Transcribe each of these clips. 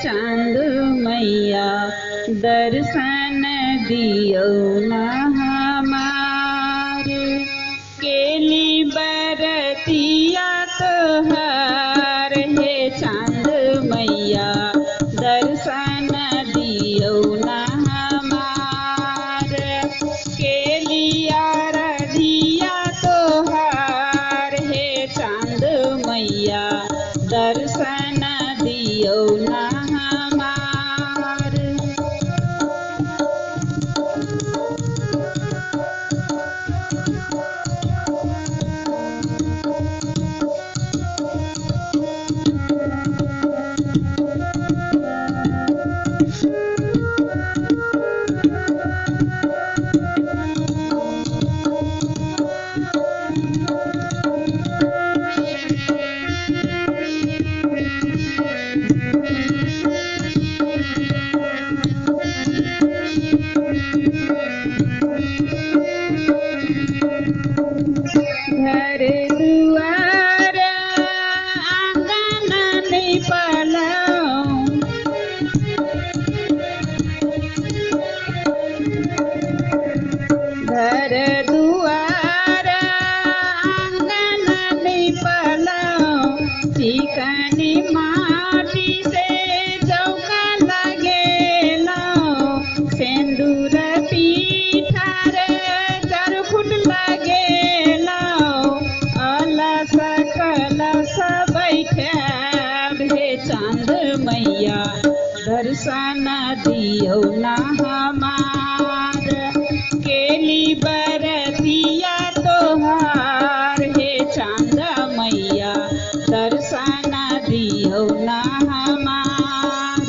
चांद मैया दर्शन दियो न हमार। केली बरतिया तोहार हे चांद मैया दर्शन दियो न हमार। केलिया रधिया तोहार हे चांद मैया दर्शन दियो न हमार। घर दुआर आंगन निपलौं, घर दुआर आंगन निपलौं। चिकनी माटी से चौका लगेलौं, सिंदूर पीठार 4 फुट लगेलौं। अलस कलश बैठाब हे चांद मैया दर्शन दियो न हमार। केली बरतिया तोहार हे चांद मैया दर्शन दियो न हमार।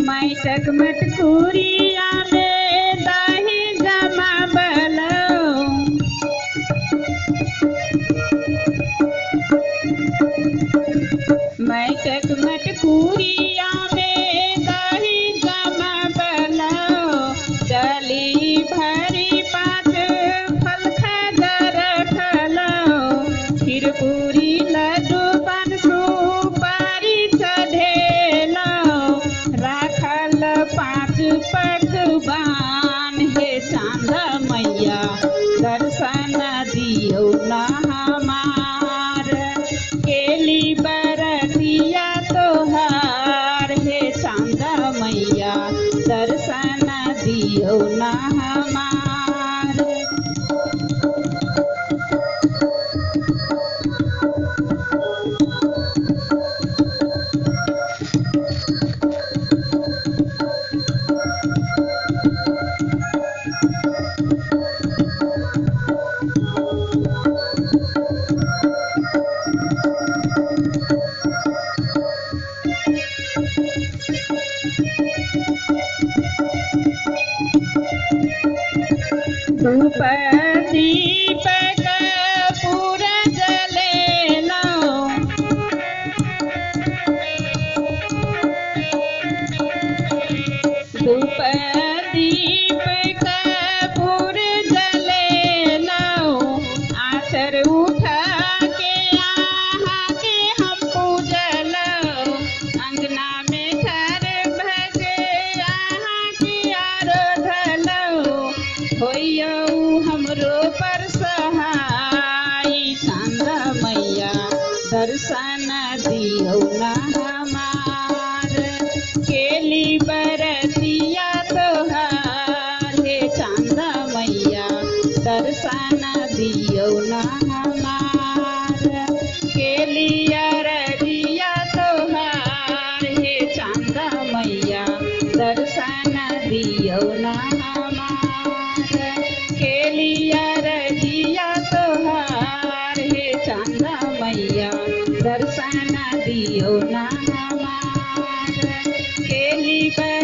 मैटक मटकुरिया में दही जमावलौं, मैटक मटकुरिया में दही जमावलौं। डली भरी 5 फल खजर रखलौं, खीर पूरी लड्डू पान सुपारी चढ़ेलौं। राखल 5 पकवान हे चांद मैया दर्शन दियो न हमार। केली बरतिया तोहार हे चांद मैया दर्शन दियो न हमार। धूप दीप कपूर जलेलौं, धूप दीप कपूर जलेलौं। आचर उठा के आहा के हम पूजलौं, अंगना में ठार भगे आहा के आराधलौं। होइयौ हमरो पर सहाय चांद मैया दर्शन दियो न हमार। केली बरतिया तोहार हे चांद मैया दर्शन दियो न हमार। केलिया रधिया तोहार हे चांद मैया दर्शन दियो न हमार। केलिया रधिया तोहार हे चांद मैया बेली पर